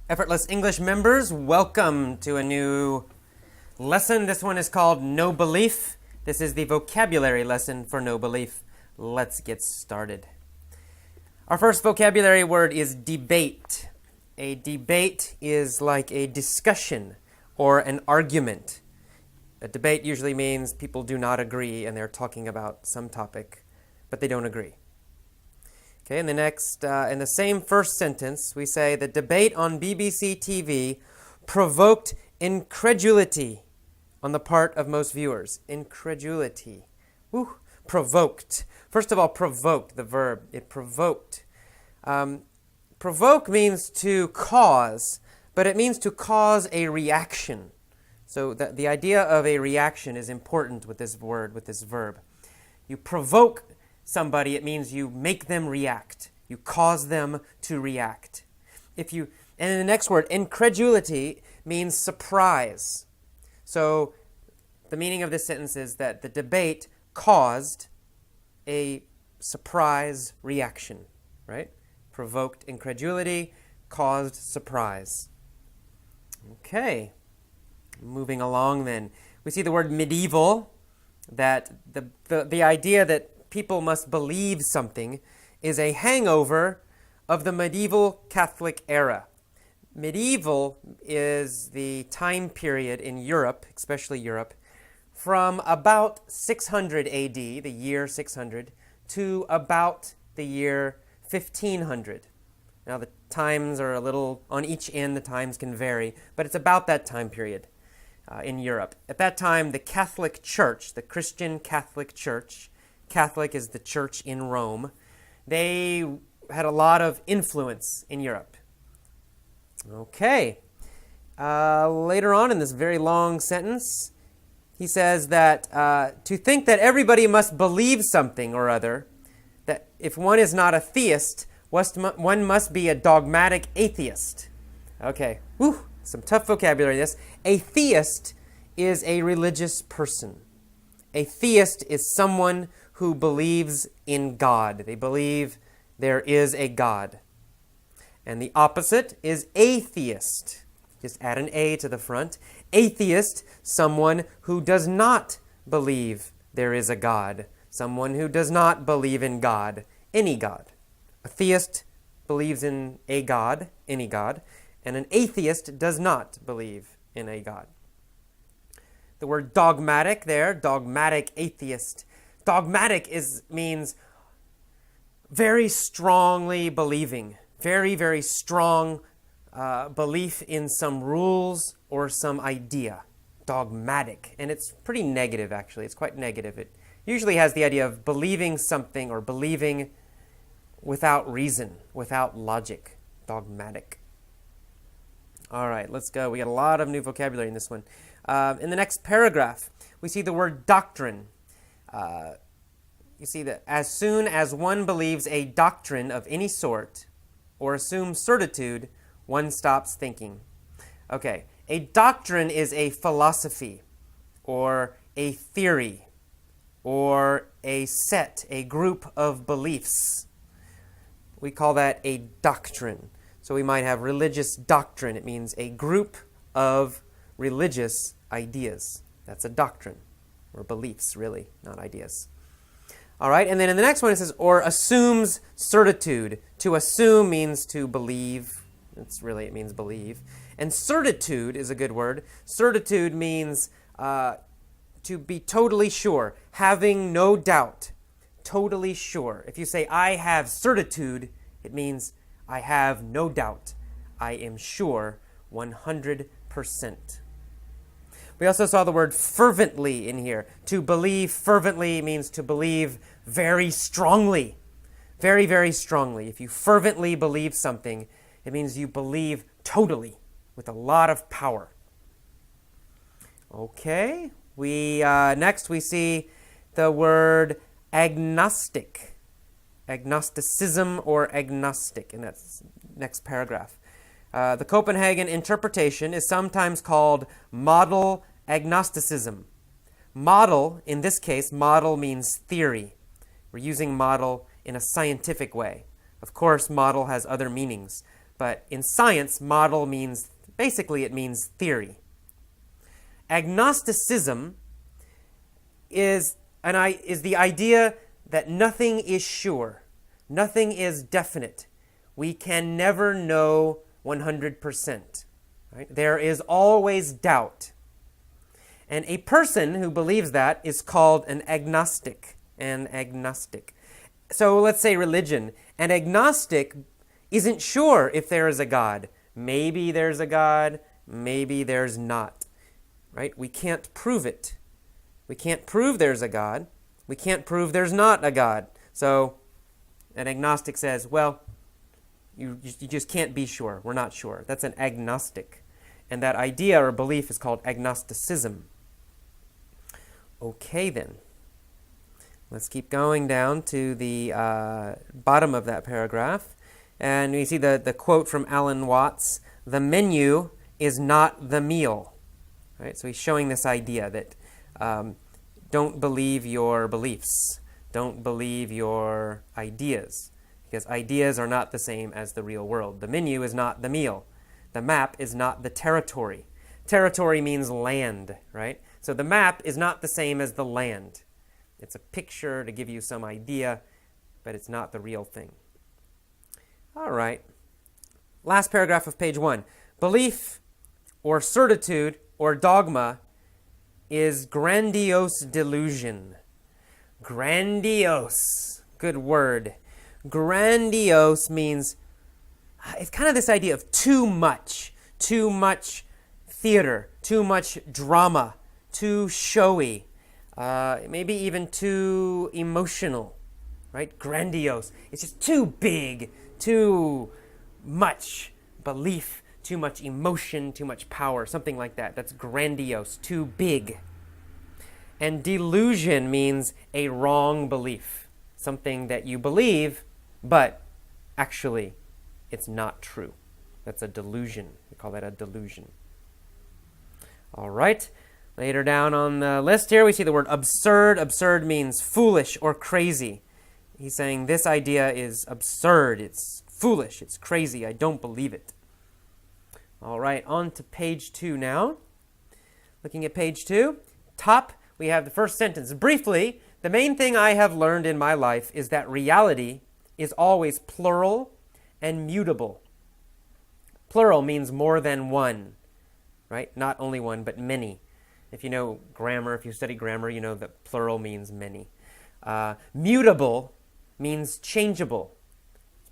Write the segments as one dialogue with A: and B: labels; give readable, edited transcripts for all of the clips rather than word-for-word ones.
A: Effortless English members, welcome to a new lesson. This one is called No Belief. This is the vocabulary lesson for No Belief. Let's get started. Our first vocabulary word is debate. A debate is like a discussion or an argument. A debate usually means people do not agree and they're talking about some topic, but they don't agree. Okay, in the same first sentence, we say the debate on BBC TV provoked incredulity on the part of most viewers. Incredulity. Woo, provoked. First of all, provoked, the verb. It provoked. Provoke means to cause, but it means to cause a reaction. So the idea of a reaction is important with this word, with this verb. You provoke somebody, it means you make them react. You cause them to react. And in the next word, incredulity means surprise. So the meaning of this sentence is that the debate caused a surprise reaction, right? Provoked incredulity, caused surprise. Okay, moving along then. We see the word medieval, that the idea that people must believe something is a hangover of the medieval Catholic era. Medieval is the time period in Europe, especially Europe, from about 600 AD, the year 600, to about the year 1500. Now the times are a little, on each end the times can vary, but it's about that time period in Europe. At that time, the Catholic Church, the Christian Catholic Church, Catholic is the church in Rome, they had a lot of influence in Europe. Okay. Later on in this very long sentence, he says that to think that everybody must believe something or other, that if one is not a theist, one must be a dogmatic atheist. Okay. Whew, some tough vocabulary this. A theist is a religious person. A theist is someone who believes in God. They believe there is a God. And the opposite is atheist. Just add an A to the front. Atheist, someone who does not believe there is a God. Someone who does not believe in God, any God. A theist believes in a God, any God, and an atheist does not believe in a God. The word dogmatic there, dogmatic atheist. Dogmatic means very strongly believing, very, very strong belief in some rules or some idea. Dogmatic. And it's pretty negative, actually. It's quite negative. It usually has the idea of believing something or believing without reason, without logic. Dogmatic. All right, let's go. We got a lot of new vocabulary in this one. In the next paragraph, we see the word doctrine. You see that as soon as one believes a doctrine of any sort or assumes certitude, one stops thinking. Okay, a doctrine is a philosophy or a theory or a set, a group of beliefs. We call that a doctrine. So we might have religious doctrine. It means a group of religious ideas. That's a doctrine, or beliefs, really, not ideas. All right, and then in the next one it says, or assumes certitude. To assume means to believe. It means believe. And certitude is a good word. Certitude means to be totally sure, having no doubt, totally sure. If you say, I have certitude, it means I have no doubt. I am sure 100%. We also saw the word fervently in here. To believe fervently means to believe very strongly. Very, very strongly. If you fervently believe something, it means you believe totally with a lot of power. Okay. Next we see the word agnostic. Agnosticism or agnostic in that next paragraph. The Copenhagen interpretation is sometimes called model agnosticism. Model, in this case, model means theory. We're using model in a scientific way. Of course, model has other meanings, But in science, model means, basically it means theory. Agnosticism is the idea that nothing is sure. Nothing is definite. We can never know 100%. Right? There is always doubt. And a person who believes that is called an agnostic. An agnostic. So let's say religion. An agnostic isn't sure if there is a God. Maybe there's a God, maybe there's not. Right? We can't prove it. We can't prove there's a God. We can't prove there's not a God. So an agnostic says, well, you just can't be sure. We're not sure. That's an agnostic. And that idea or belief is called agnosticism. Okay, then. Let's keep going down to the bottom of that paragraph. And we see the quote from Alan Watts, "The menu is not the meal." Right? So he's showing this idea that don't believe your beliefs. Don't believe your ideas. Because ideas are not the same as the real world. The menu is not the meal. The map is not the territory. Territory means land, right? So the map is not the same as the land. It's a picture to give you some idea, but it's not the real thing. All right. Last paragraph of page 1. Belief or certitude or dogma is grandiose delusion. Grandiose. Good word. Grandiose means, it's kind of this idea of too much theater, too much drama, too showy, maybe even too emotional, right? Grandiose. It's just too big, too much belief, too much emotion, too much power, something like that. That's grandiose, too big. And delusion means a wrong belief, something that you believe, but actually it's not true. That's a delusion. We call that a delusion. All right. Later down on the list here, we see the word absurd. Absurd means foolish or crazy. He's saying this idea is absurd. It's foolish. It's crazy. I don't believe it. All right, on to page 2 now. Looking at page 2, top, we have the first sentence. Briefly, the main thing I have learned in my life is that reality is always plural and mutable. Plural means more than one, right? Not only one, but many. If you know grammar, if you study grammar, you know that plural means many. Mutable means changeable,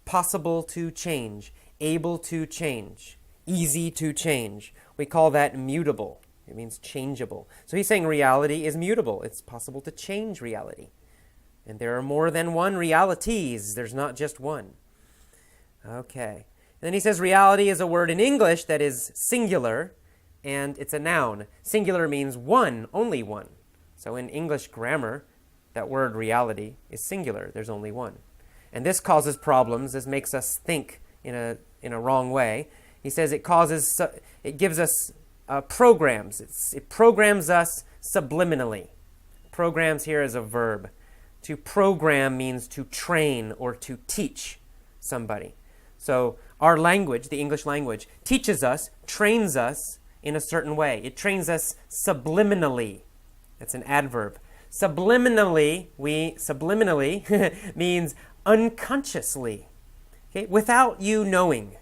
A: possible to change, able to change, easy to change. We call that mutable. It means changeable. So he's saying reality is mutable. It's possible to change reality. And there are more than one realities. There's not just one. Okay. And then he says reality is a word in English that is singular, and it's a noun. Singular means one, only one. So in English grammar, that word reality is singular. There's only one. And this causes problems. This makes us think in a wrong way. He says it gives us programs. It programs us subliminally. Programs here is a verb. To program means to train or to teach somebody. So our language, the English language, teaches us, trains us in a certain way. It trains us subliminally. That's an adverb. Subliminally means unconsciously, okay? Without you knowing.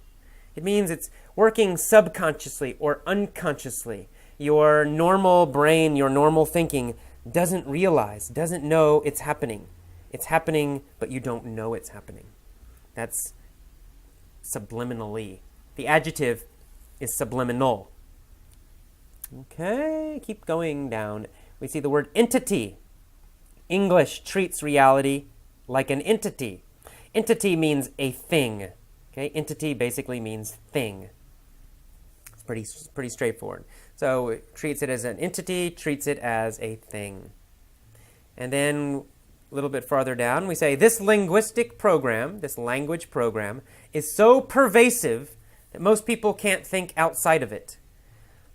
A: It means it's working subconsciously or unconsciously. Your normal brain, your normal thinking doesn't realize, doesn't know it's happening. It's happening, but you don't know it's happening. That's subliminally. The adjective is subliminal. Okay, keep going down. We see the word entity. English treats reality like an entity. Entity means a thing. Okay, entity basically means thing. It's pretty straightforward. So it treats it as an entity, treats it as a thing. And then a little bit farther down, we say this linguistic program, this language program, is so pervasive that most people can't think outside of it.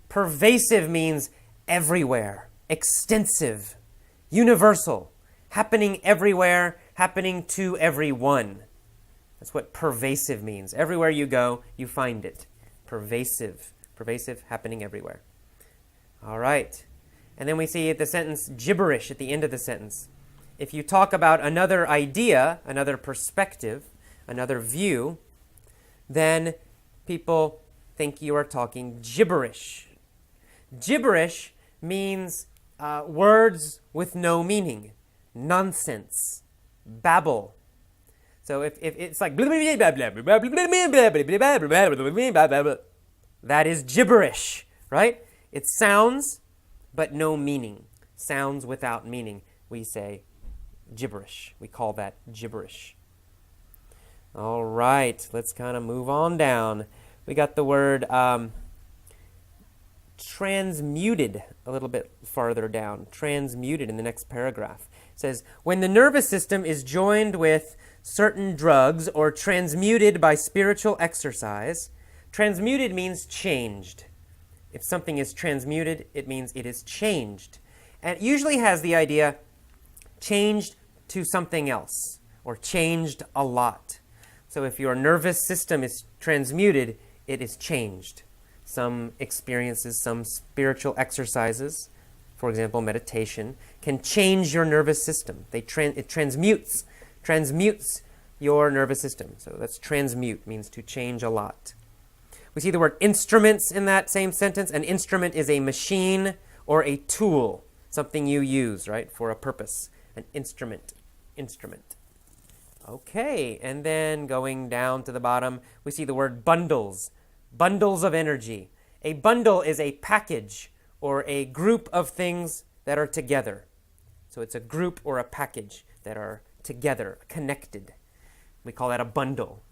A: Pervasive means everywhere, extensive, universal, happening everywhere, happening to everyone. That's what pervasive means. Everywhere you go, you find it. Pervasive. Pervasive, happening everywhere. All right. And then we see the sentence gibberish at the end of the sentence. If you talk about another idea, another perspective, another view, then people think you are talking gibberish. Gibberish means words with no meaning, nonsense, babble. So if it's like that is gibberish, right? It sounds but no meaning. Sounds without meaning. We say gibberish. We call that gibberish. All right, let's kind of move on down. We got the word transmuted a little bit farther down. Transmuted in the next paragraph. It says, when the nervous system is joined with certain drugs or transmuted by spiritual exercise, transmuted means changed. If something is transmuted, it means it is changed. And it usually has the idea changed to something else or changed a lot. So if your nervous system is transmuted, it is changed. Some experiences, some spiritual exercises, for example, meditation, can change your nervous system. It transmutes your nervous system. So that's transmute, means to change a lot. We see the word instruments in that same sentence. An instrument is a machine or a tool, something you use, right, for a purpose. An instrument. Okay, and then going down to the bottom, we see the word bundles. Bundles of energy. A bundle is a package or a group of things that are together. So it's a group or a package that are together, connected. We call that a bundle.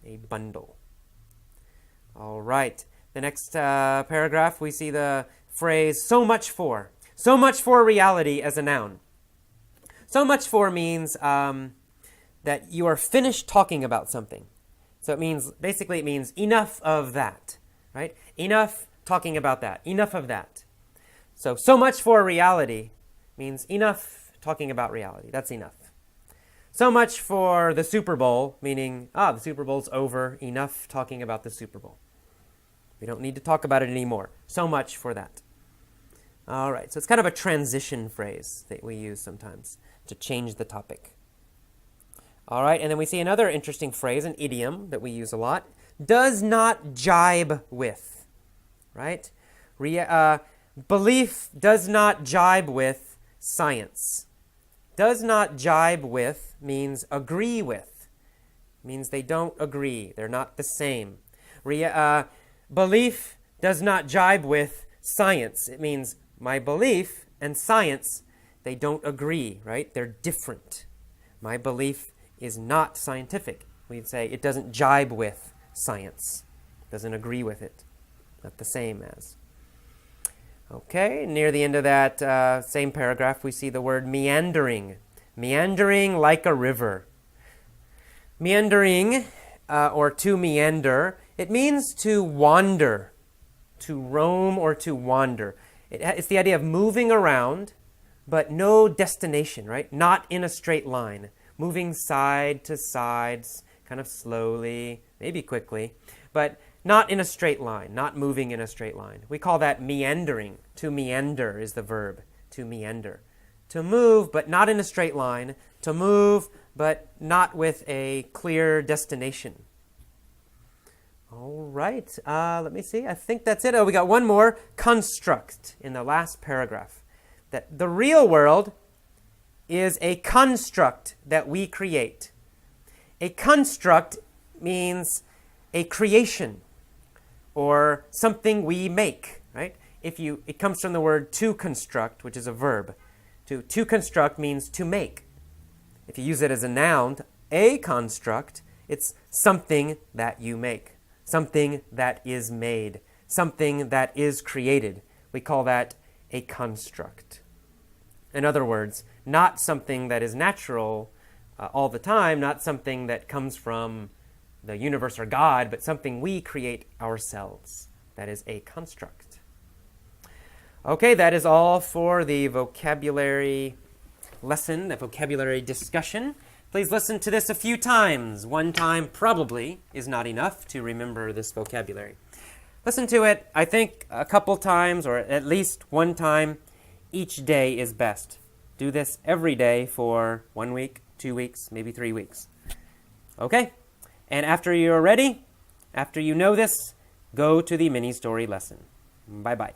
A: A bundle. All right. The next paragraph, we see the phrase so much for. So much for reality as a noun. So much for means that you are finished talking about something. So it means, basically it means enough of that, right? Enough talking about that. Enough of that. So much for reality means enough talking about reality. That's enough. So much for the Super Bowl, meaning, the Super Bowl's over. Enough talking about the Super Bowl. We don't need to talk about it anymore. So much for that. All right, so it's kind of a transition phrase that we use sometimes to change the topic. All right, and then we see another interesting phrase, an idiom that we use a lot. Does not jibe with, right? Belief does not jibe with science. Does not jibe with means agree with. Means they don't agree. They're not the same. Belief does not jibe with science. It means my belief and science, they don't agree, right? They're different. My belief is not scientific. We'd say it doesn't jibe with science. Doesn't agree with it. Not the same as. Okay, near the end of that same paragraph, we see the word meandering. Meandering like a river. Meandering, or to meander, it means to wander, to roam or to wander. It's the idea of moving around, but no destination, right? Not in a straight line. Moving side to sides, kind of slowly, maybe quickly, but not in a straight line, not moving in a straight line. We call that meandering. To meander is the verb, to meander. To move, but not in a straight line. To move, but not with a clear destination. All right, let me see. I think that's it. Oh, we got one more. Construct in the last paragraph. That the real world is a construct that we create. A construct means a creation or something we make, right? It comes from the word to construct, which is a verb. To construct means to make. If you use it as a noun, a construct, it's something that you make, something that is made, something that is created. We call that a construct. In other words, not something that is natural all the time, not something that comes from the universe or God, but something we create ourselves. That is a construct. Okay, that is all for the vocabulary lesson, the vocabulary discussion. Please listen to this a few times. One time probably is not enough to remember this vocabulary. Listen to it, I think, a couple times or at least one time each day is best. Do this every day for 1 week, 2 weeks, maybe 3 weeks. Okay? And after you're ready, after you know this, go to the mini story lesson. Bye-bye.